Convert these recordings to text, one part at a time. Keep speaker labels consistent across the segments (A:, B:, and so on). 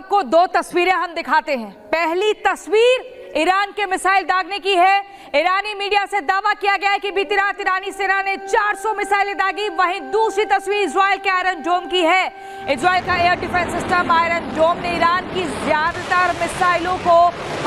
A: आपको दो तस्वीरें हम दिखाते हैं। पहली तस्वीर ईरान के मिसाइल दागने की है। ईरानी मीडिया से दावा किया गया है कि बीती रात ईरानी सेना ने 400 मिसाइलें दागी। वहीं दूसरी तस्वीर इजराइल के आयरन डोम की है। इजराइल का एयर डिफेंस सिस्टम आयरन डोम ने ईरान की ज्यादातर मिसाइलों को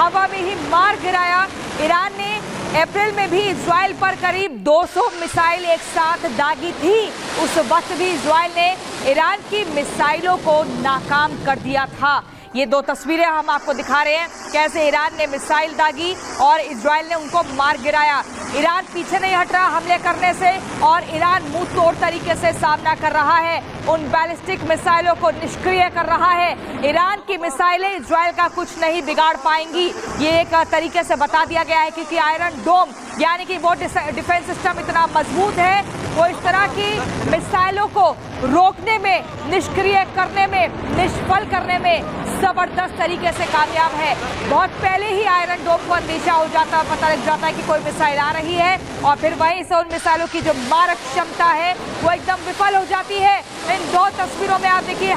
A: हवा में ही मार गिराया। ईरान ने अप्रैल में भी इजराइल पर करीब 200 मिसाइल एक साथ दागी थी। उस वक्त भी इजराइल ने ईरान की मिसाइलों को नाकाम कर दिया था। ये दो तस्वीरें हम आपको दिखा रहे हैं, कैसे ईरान ने मिसाइल दागी और इजराइल ने उनको मार गिराया। ईरान पीछे नहीं हट रहा हमले करने से और ईरान मुंह तोड़ तरीके से सामना कर रहा है। उन बैलिस्टिक मिसाइलों को निष्क्रिय कर रहा है। ईरान की मिसाइलें इजराइल का कुछ नहीं बिगाड़ पाएंगी, ये एक तरीके से बता दिया गया है, क्योंकि आयरन डोम यानी कि वो डिफेंस सिस्टम इतना मजबूत है, वो इस तरह की मिसाइलों को रोकने में, निष्क्रिय करने में, निष्फल करने में जबरदस्त तरीके से कामयाब है। बहुत पहले ही आयरन डोम को अंदेशा हो जाता, पता लग जाता है कि कोई मिसाइल आ रही है और फिर वहीं से उन मिसाइलों की जो मारक क्षमता है वो एकदम विफल हो जाती है। इन दो तस्वीरों में आप देखिए,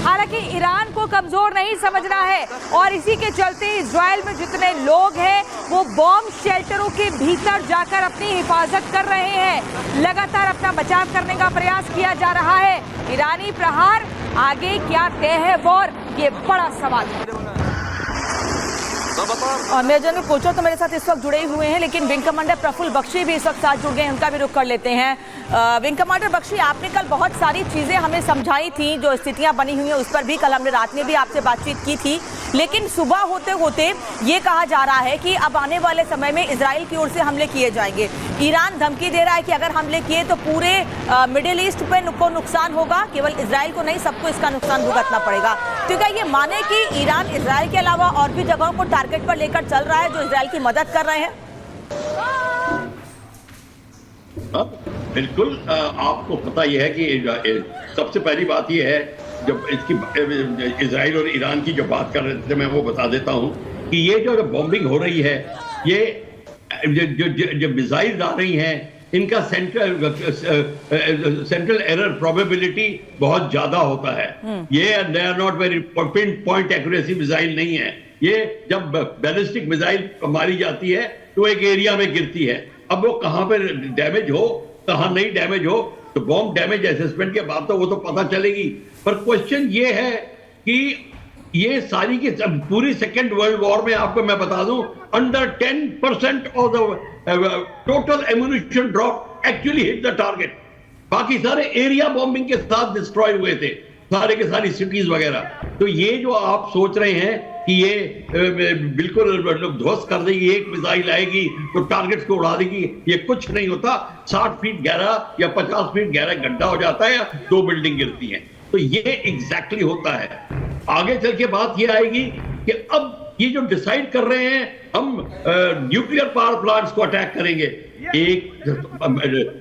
A: हालांकि ईरान को कमजोर नहीं समझना है और इसी के चलते इजराइल में जितने लोग हैं वो बॉम्ब शेल्टरों के भीतर जाकर अपनी हिफाजत कर रहे हैं। लगातार अपना बचाव करने का प्रयास किया जा रहा है। ईरानी प्रहार आगे क्या तय है और ये बड़ा सवाल है। और मेजर जनरल कोचर तो मेरे साथ इस वक्त जुड़े हुए हैं, लेकिन विंग कमांडर प्रफुल्ल बख्शी भी इस वक्त साथ जुड़ गए हैं, उनका भी रुख कर लेते हैं। विंग कमांडर बख्शी, आपने कल बहुत सारी चीज़ें हमें समझाई थी, जो स्थितियां बनी हुई हैं उस पर भी कल हमने रात में भी आपसे बातचीत की थी, लेकिन सुबह होते होते ये कहा जा रहा है कि अब आने वाले समय में इजराइल की ओर से हमले किए जाएंगे। ईरान धमकी दे रहा है कि अगर हमले किए तो पूरे मिडिल ईस्ट पे को नुकसान होगा, केवल इजराइल को नहीं सबको इसका नुकसान भुगतना पड़ेगा। तो क्या ये माने कि ईरान इजराइल के अलावा और भी जगहों को टारगेट पर लेकर चल रहा है जो इजराइल की मदद कर रहे हैं?
B: बिल्कुल, आपको पता यह है कि सबसे पहली बात यह है, जब इसकी इजराइल और ईरान की जो बात कर रहे थे मैं वो बता देता हूं कि ये जो बॉम्बिंग हो रही है, ये जो मिसाइल आ रही हैं, इनका सेंट्रल एरर प्रोबेबिलिटी बहुत ज्यादा होता है। ये they are not very point accuracy missile नहीं है। ये जब बैलिस्टिक मिसाइल मारी जाती है तो एक एरिया में गिरती है। अब वो कहां पर डैमेज हो, कहां नहीं डैमेज हो, तो बॉम्ब डैमेज असेसमेंट के बाद तो वो तो पता चलेगी। पर क्वेश्चन ये है कि ये सारी की पूरी सेकेंड वर्ल्ड वॉर में आपको मैं बता दूं, under 10% of the total ammunition drop actually hit the target. बाकी सारे एरिया बॉम्बिंग के साथ डिस्ट्रॉय हुए थे, सारे के सारी सिटीज वगैरह। तो ये जो आप सोच रहे हैं कि ये बिल्कुल ध्वस्त कर देगी, एक मिसाइल आएगी तो टारगेट्स को उड़ा देगी, ये कुछ नहीं होता। 60 फीट गहरा या 50 फीट गहरा गड्ढा हो जाता है या 2 बिल्डिंग गिरती हैं। तो ये एग्जैक्टली होता है। आगे चल के बात ये आएगी कि अब ये जो डिसाइड कर रहे हैं हम न्यूक्लियर पावर प्लांट्स को अटैक करेंगे। एक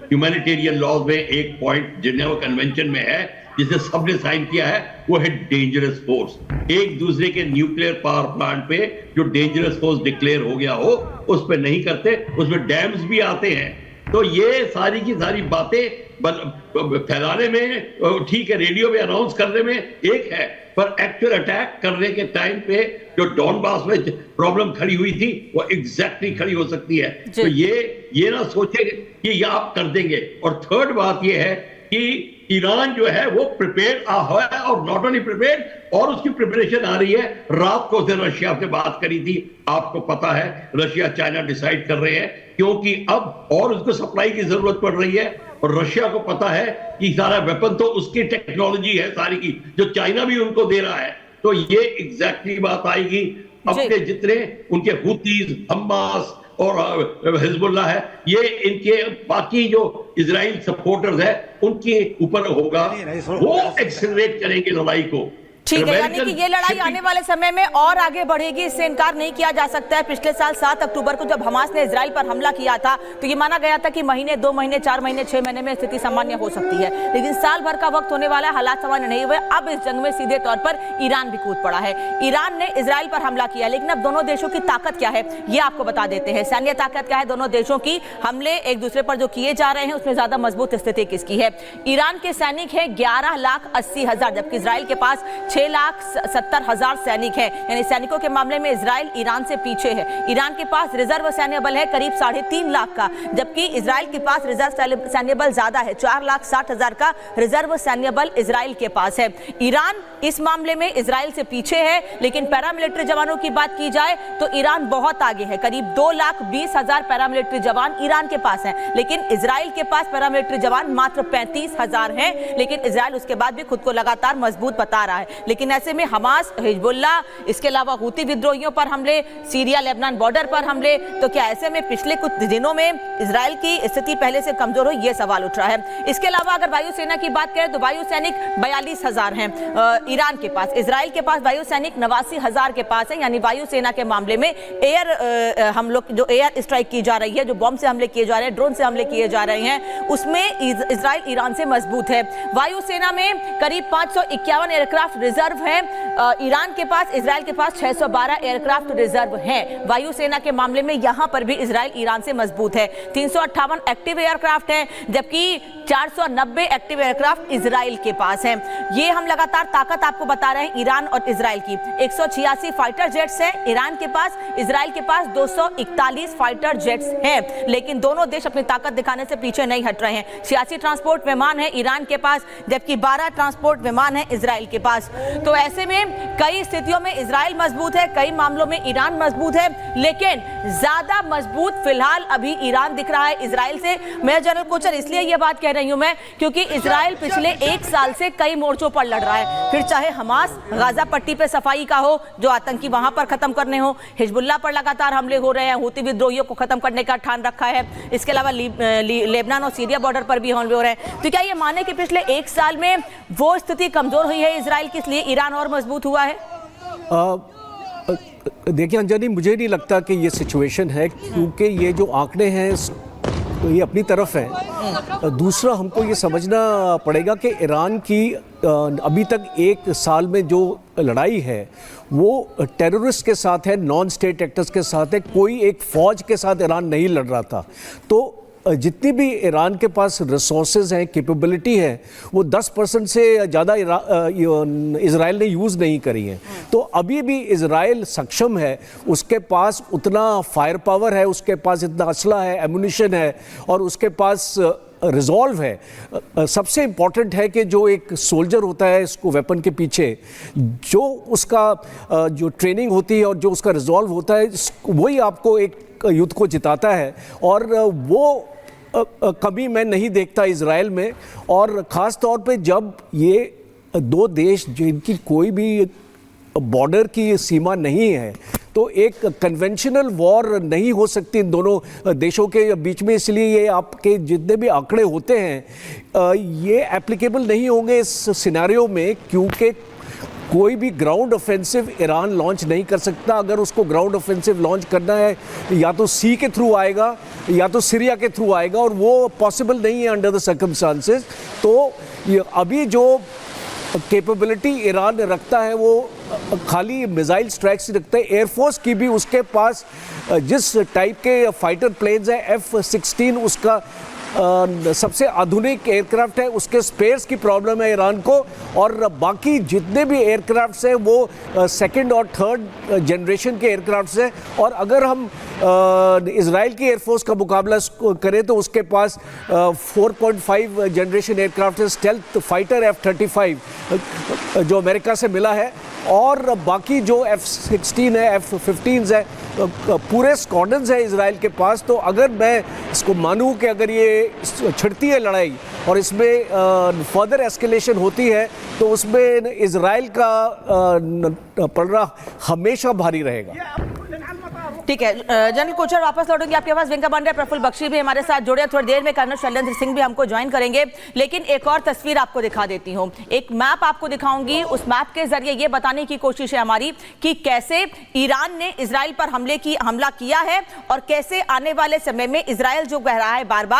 B: ह्यूमैनिटेरियन लॉज में एक पॉइंट जिनेवा कन्वेंशन में है जिसे सबने साइन किया है, वो है डेंजरस फोर्स। एक दूसरे के न्यूक्लियर पावर प्लांट पे जो डेंजरस फोर्स डिक्लेयर हो गया हो उस पे नहीं करते, उसमें डैम्स भी आते हैं। तो ये सारी की सारी बातें फैलाने में ठीक है, रेडियो में अनाउंस करने में एक है, पर एक्चुअल अटैक करने के टाइम पे जो डॉनबास में प्रॉब्लम खड़ी हुई थी वो एग्जैक्टली खड़ी हो सकती है। तो ये ना सोचे कि ये आप कर देंगे। और थर्ड बात ये है कि ईरान जो है वो प्रिपेयर है, और नॉट ओनली प्रिपेयर, और उसकी प्रिपरेशन आ रही है। रात को उसने रशिया से बात करी थी, आपको पता है रशिया चाइना डिसाइड कर रहे हैं, क्योंकि अब और उसको सप्लाई की जरूरत पड़ रही है। और रशिया को पता है कि सारा वेपन तो उसकी टेक्नोलॉजी है सारी की, जो चाइना भी उनको दे रहा है। तो ये एग्जैक्टली बात आएगी। अपने जितने उनके हुतीज, हमास और हिजबुल्लाह है, ये इनके बाकी जो इजराइल सपोर्टर्स है उनके ऊपर होगा, वो एक्सेलरेट करेंगे लड़ाई को।
A: ठीक है, यानी कि ये लड़ाई आने वाले समय में और आगे बढ़ेगी, इससे इनकार नहीं किया जा सकता है। पिछले साल 7 अक्टूबर को जब हमास ने इजराइल पर हमला किया था तो ये माना गया था कि महीने, 2 महीने, 4 महीने, 6 महीने में स्थिति सामान्य हो सकती है, लेकिन साल भर का वक्त होने वाला है, हालात सामान्य नहीं हुए। अब इस जंग में सीधे तौर पर ईरान भी कूद पड़ा है। ईरान ने इजराइल पर हमला किया, लेकिन अब दोनों देशों की ताकत क्या है ये आपको बता देते हैं। सैन्य ताकत क्या है दोनों देशों की, हमले एक दूसरे पर जो किए जा रहे हैं उसमें ज्यादा मजबूत स्थिति किसकी है? ईरान के सैनिक है 11,80,000, जबकि इजराइल के पास
C: 6,70,000 सैनिक हैं, यानी सैनिकों के मामले में इजराइल ईरान से पीछे है। ईरान के पास रिजर्व सैन्य बल है करीब 3.5 लाख का, जबकि इजराइल के पास रिजर्व सैन्य बल ज्यादा है, 4,60,000 का रिजर्व सैन्य बल इजराइल के पास है। ईरान इस मामले में इजराइल से पीछे है, लेकिन पैरामिलिट्री जवानों की बात की जाए तो ईरान बहुत आगे है। करीब 2,20,000 पैरामिलिट्री जवान ईरान के पास हैं, लेकिन इजराइल के पास पैरामिलिट्री जवान मात्र 35,000 हैं। लेकिन इजराइल उसके बाद भी खुद को लगातार मजबूत बता रहा है। लेकिन ऐसे में हमास, हिजबुल्लाह, इसके अलावा हूती विद्रोहियों पर हमले, सीरिया लेबनान बॉर्डर पर हमले, तो क्या ऐसे में पिछले कुछ दिनों में इजराइल की स्थिति पहले से कमजोर हो, यह सवाल उठ रहा है। इसके अलावा अगर वायुसेना की बात करें तो वायु सैनिक 42,000 हैं ईरान के पास। इजराइल के पास वायु सैनिक 89,000 के पास है, यानी वायुसेना के मामले में एयर हम लोग जो एयर स्ट्राइक की जा रही है, जो बॉम्ब से हमले किए जा रहे हैं, ड्रोन से हमले किए जा रहे हैं, उसमें इजराइल ईरान से मजबूत है। वायुसेना में करीब 551 एयरक्राफ्ट रिजर्व है ईरान के पास, इजराइल के पास 612 एयरक्राफ्ट रिजर्व हैं। वायुसेना के मामले में यहां पर भी इजराइल ईरान से मजबूत है। 358 एक्टिव एयरक्राफ्ट हैं, जबकि 490 एक्टिव एयरक्राफ्ट इजराइल के पास हैं। ये हम लगातार ताकत आपको बता रहे हैं ईरान और इजराइल की। 186 फाइटर जेट्स हैं ईरान के पास, इजराइल के पास 241 फाइटर जेट्स हैं, लेकिन दोनों देश अपनी ताकत दिखाने से पीछे नहीं हट रहे हैं। 86 ट्रांसपोर्ट विमान है ईरान के पास, जबकि 12 ट्रांसपोर्ट विमान है इजराइल के पास। तो ऐसे में कई स्थितियों में इजराइल मजबूत है, कई मामलों में ईरान मजबूत है, लेकिन ज्यादा मजबूत फिलहाल अभी ईरान दिख रहा है इजराइल से। मैं जनरल कोचर इसलिए यह बात कह रही हूं मैं, क्योंकि इजराइल पिछले 1 साल से कई मोर्चों पर लड़ रहा है, फिर चाहे हमास गाजा पट्टी पे सफाई का हो, जो आतंकी वहां पर खत्म करने हो, हिजबुल्लाह पर लगातार हमले हो रहे हैं, हूती विद्रोहियों को खत्म करने का ठान रखा है, इसके अलावा लेबनान और सीरिया बॉर्डर पर भी हमले हो रहे हैं। तो क्या ये माने कि पिछले 1 साल में वो स्थिति कमजोर हुई है इजराइल की, इसलिए ईरान और मजबूत हुआ है?
D: देखिए अंजलि, मुझे नहीं लगता कि ये सिचुएशन है, क्योंकि ये जो आंकड़े हैं ये अपनी तरफ है। दूसरा, हमको ये समझना पड़ेगा कि ईरान की अभी तक 1 साल में जो लड़ाई है वो टेररिस्ट के साथ है, नॉन स्टेट एक्टर्स के साथ है, कोई एक फौज के साथ ईरान नहीं लड़ रहा था। तो जितनी भी ईरान के पास रिसोर्सेज हैं, कैपेबिलिटी है, वो 10% से ज़्यादा इजराइल ने यूज़ नहीं करी हैं। तो अभी भी इजराइल सक्षम है, उसके पास उतना फायर पावर है, उसके पास इतना असला है, एमुनिशन है, और उसके पास रिजॉल्व है। सबसे इम्पॉर्टेंट है कि जो एक सोल्जर होता है इसको वेपन के पीछे, जो उसका जो ट्रेनिंग होती है और जो उसका रिजॉल्व होता है, वही आपको एक युद्ध को जिताता है। और वो कमी मैं नहीं देखता इजराइल में, और ख़ास तौर पे जब ये 2 देश जिनकी कोई भी बॉर्डर की सीमा नहीं है, तो एक कन्वेंशनल वॉर नहीं हो सकती इन दोनों देशों के बीच में। इसलिए ये आपके जितने भी आंकड़े होते हैं ये एप्लीकेबल नहीं होंगे इस सिनेरियो में, क्योंकि कोई भी ग्राउंड ऑफेंसिव ईरान लॉन्च नहीं कर सकता। अगर उसको ग्राउंड ऑफेंसिव लॉन्च करना है या तो सी के थ्रू आएगा या तो सीरिया के थ्रू आएगा, और वो पॉसिबल नहीं है अंडर द सर्कमस्टांसेस। तो ये अभी जो कैपेबिलिटी ईरान रखता है वो खाली मिसाइल स्ट्राइक्स ही रखता है। एयरफोर्स की भी उसके पास जिस टाइप के फाइटर प्लेन्स हैं, F-16 उसका सबसे आधुनिक एयरक्राफ्ट है, उसके स्पेयर्स की प्रॉब्लम है ईरान को, और बाकी जितने भी एयरक्राफ्ट्स हैं वो सेकंड और थर्ड जनरेशन के एयरक्राफ्ट्स हैं। और अगर हम इजराइल की एयरफोर्स का मुकाबला करें तो उसके पास 4.5 जनरेशन एयरक्राफ्ट है, स्टेल्थ फाइटर F-35 जो अमेरिका से मिला है, और बाकी जो F-16 है, F-15 है, पूरे स्क्वाड्रन्स है इजराइल के पास। तो अगर मैं इसको मानूं कि अगर ये छिड़ती है लड़ाई और इसमें फर्दर एस्केलेशन होती है, तो उसमें इजराइल का पलड़ा हमेशा भारी रहेगा।
C: ठीक है जनरल कोचर, वापस लौटूंगी आपके पास। विंग कमांडर प्रफुल्ल बख्शी भी हमारे साथ जुड़े, थोड़ी देर में कर्नल शैलेंद्र सिंह भी हमको ज्वाइन करेंगे। लेकिन एक और तस्वीर आपको दिखा देती हूँ, एक मैप आपको दिखाऊंगी। उस मैप के जरिए ये बताने की कोशिश है हमारी कि कैसे ईरान ने इजराइल पर हमला किया है, और कैसे आने वाले समय में इजराइल जो कह रहा है बार बार